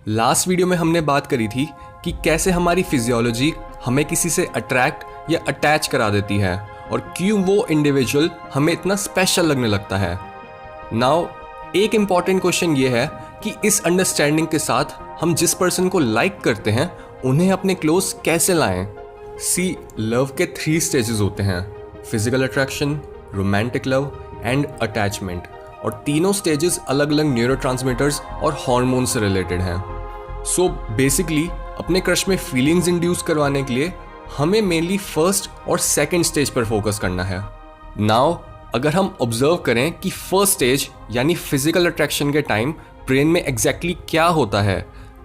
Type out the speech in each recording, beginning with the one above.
Last video में हमने बात करी थी कि कैसे हमारी फिजियोलॉजी हमें किसी से अट्रैक्ट या अटैच करा देती है और क्यों वो इंडिविजुअल हमें इतना स्पेशल लगने लगता है। नाउ एक इम्पॉर्टेंट क्वेश्चन ये है कि इस अंडरस्टैंडिंग के साथ हम जिस पर्सन को लाइक करते हैं उन्हें अपने क्लोज कैसे लाएं। सी लव के 3 स्टेजेस होते हैं, physical attraction, romantic love and attachment, और तीनों स्टेजेस अलग अलग न्यूरोट्रांसमीटर्स और हार्मोन से रिलेटेड हैं। सो बेसिकली अपने क्रश में फीलिंग्स इंड्यूस करवाने के लिए हमें मेनली फर्स्ट और सेकंड स्टेज पर फोकस करना है। नाउ अगर हम ऑब्जर्व करें कि फर्स्ट स्टेज यानी फिजिकल अट्रैक्शन के टाइम ब्रेन में एग्जैक्टली क्या होता है,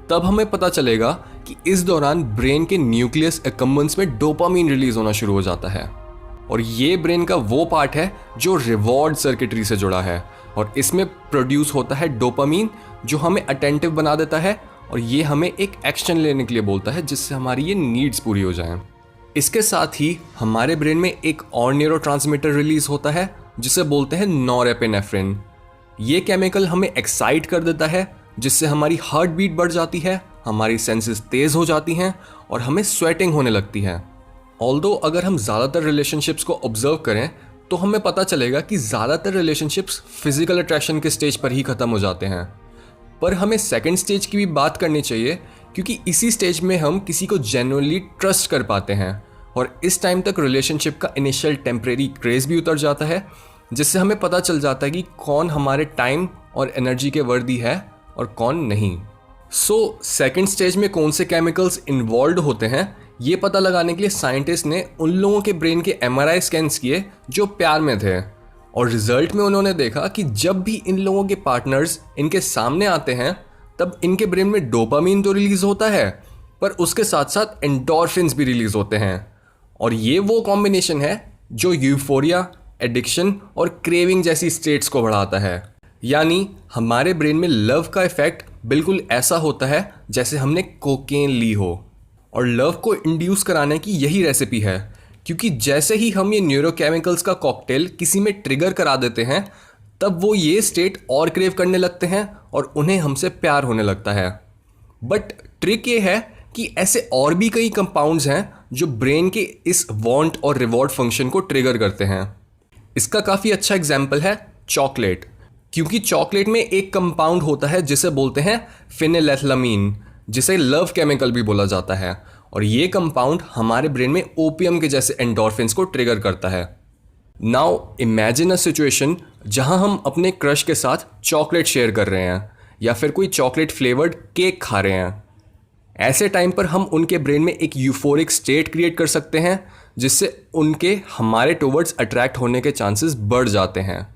तब हमें पता चलेगा कि इस दौरान ब्रेन के न्यूक्लियस एक्कम्बेंस में डोपामीन रिलीज होना शुरू हो जाता है, और ये ब्रेन का वो पार्ट है जो रिवॉर्ड सर्किटरी से जुड़ा है, और इसमें प्रोड्यूस होता है डोपामीन जो हमें अटेंटिव बना देता है और ये हमें एक एक्शन लेने के लिए बोलता है जिससे हमारी ये नीड्स पूरी हो जाएं। इसके साथ ही हमारे ब्रेन में एक और न्यूरोट्रांसमीटर रिलीज होता है जिसे बोलते हैं नॉरएपिनेफ्रिन। ये केमिकल हमें एक्साइट कर देता है जिससे हमारी हार्ट बीट बढ़ जाती है, हमारी सेंसेस तेज हो जाती हैं और हमें स्वेटिंग होने लगती है। ऑल्दो अगर हम ज़्यादातर रिलेशनशिप्स को ऑब्जर्व करें तो हमें पता चलेगा कि ज़्यादातर रिलेशनशिप्स फिजिकल अट्रैक्शन के स्टेज पर ही ख़त्म हो जाते हैं, पर हमें सेकंड स्टेज की भी बात करनी चाहिए क्योंकि इसी स्टेज में हम किसी को जेन्युइनली ट्रस्ट कर पाते हैं और इस टाइम तक रिलेशनशिप का इनिशियल टेम्परेरी क्रेज भी उतर जाता है, जिससे हमें पता चल जाता है कि कौन हमारे टाइम और एनर्जी के वर्दी है और कौन नहीं। सो सेकंड स्टेज में कौन से केमिकल्स इन्वॉल्व होते हैं ये पता लगाने के लिए साइंटिस्ट ने उन लोगों के ब्रेन के MRI स्कैन्स किए जो प्यार में थे, और रिजल्ट में उन्होंने देखा कि जब भी इन लोगों के पार्टनर्स इनके सामने आते हैं तब इनके ब्रेन में डोपामीन तो रिलीज होता है पर उसके साथ साथ एंडोर्फिन्स भी रिलीज होते हैं, और ये वो कॉम्बिनेशन है जो यूफोरिया, एडिक्शन और क्रेविंग जैसी स्टेट्स को बढ़ाता है। यानी हमारे ब्रेन में लव का इफेक्ट बिल्कुल ऐसा होता है जैसे हमने कोकेन ली हो, और लव को इंड्यूस कराने की यही रेसिपी है, क्योंकि जैसे ही हम ये न्यूरोकेमिकल्स का कॉकटेल किसी में ट्रिगर करा देते हैं तब वो ये स्टेट और क्रेव करने लगते हैं और उन्हें हमसे प्यार होने लगता है। बट ट्रिक ये है कि ऐसे और भी कई कंपाउंड्स हैं जो ब्रेन के इस वांट और रिवॉर्ड फंक्शन को ट्रिगर करते हैं। इसका काफ़ी अच्छा एग्जाम्पल है चॉकलेट, क्योंकि चॉकलेट में एक कंपाउंड होता है जिसे बोलते हैं फिनेलेथलामीन, जिसे लव केमिकल भी बोला जाता है, और ये कंपाउंड हमारे ब्रेन में ओपियम के जैसे एंडोर्फिन्स को ट्रिगर करता है। नाउ इमेजिन अ सिचुएशन जहां हम अपने क्रश के साथ चॉकलेट शेयर कर रहे हैं या फिर कोई चॉकलेट फ्लेवर्ड केक खा रहे हैं। ऐसे टाइम पर हम उनके ब्रेन में एक यूफोरिक स्टेट क्रिएट कर सकते हैं जिससे उनके हमारे टुवर्ड्स अट्रैक्ट होने के चांसेस बढ़ जाते हैं।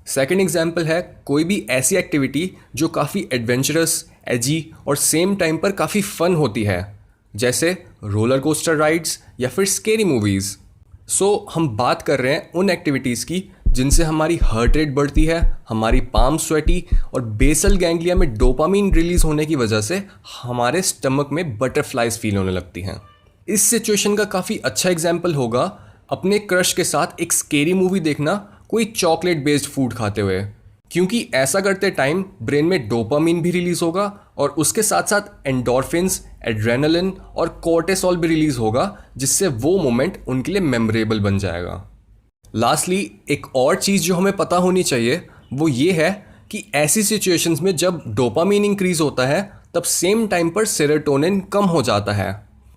सेकेंड एग्जाम्पल है कोई भी ऐसी एक्टिविटी जो काफ़ी एडवेंचरस, एजी और सेम टाइम पर काफ़ी फन होती है, जैसे रोलर कोस्टर राइड्स या फिर स्केरी मूवीज़। सो हम बात कर रहे हैं उन एक्टिविटीज़ की जिनसे हमारी हार्ट रेट बढ़ती है, हमारी पाम स्वेटी और बेसल गैंग्लिया में डोपामीन रिलीज होने की वजह से हमारे स्टमक में बटरफ्लाइज फील होने लगती हैं। इस सिचुएशन का काफ़ी अच्छा एग्जाम्पल होगा अपने क्रश के साथ एक स्केरी मूवी देखना कोई चॉकलेट बेस्ड फूड खाते हुए, क्योंकि ऐसा करते टाइम ब्रेन में डोपामीन भी रिलीज होगा और उसके साथ साथ एंडोर्फिन्स, एड्रेनलिन और कोर्टिसोल भी रिलीज होगा, जिससे वो मोमेंट उनके लिए मेमोरेबल बन जाएगा। लास्टली एक और चीज़ जो हमें पता होनी चाहिए वो ये है कि ऐसी सिचुएशंस में जब डोपामीन इंक्रीज होता है तब सेम टाइम पर सेरोटोनिन कम हो जाता है,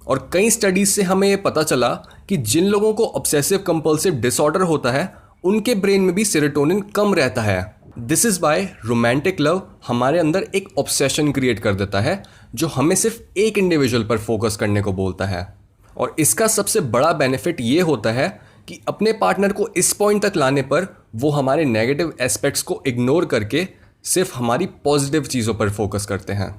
और कई स्टडीज से हमें ये पता चला कि जिन लोगों को ऑब्सेसिव कंपल्सिव डिसऑर्डर होता है उनके ब्रेन में भी सेरोटोनिन कम रहता है। This is why romantic love हमारे अंदर एक ऑब्सेशन क्रिएट कर देता है जो हमें सिर्फ एक इंडिविजुअल पर फोकस करने को बोलता है, और इसका सबसे बड़ा बेनिफिट ये होता है कि अपने पार्टनर को इस पॉइंट तक लाने पर वो हमारे नेगेटिव एस्पेक्ट्स को इग्नोर करके सिर्फ हमारी पॉजिटिव चीज़ों पर फोकस करते हैं।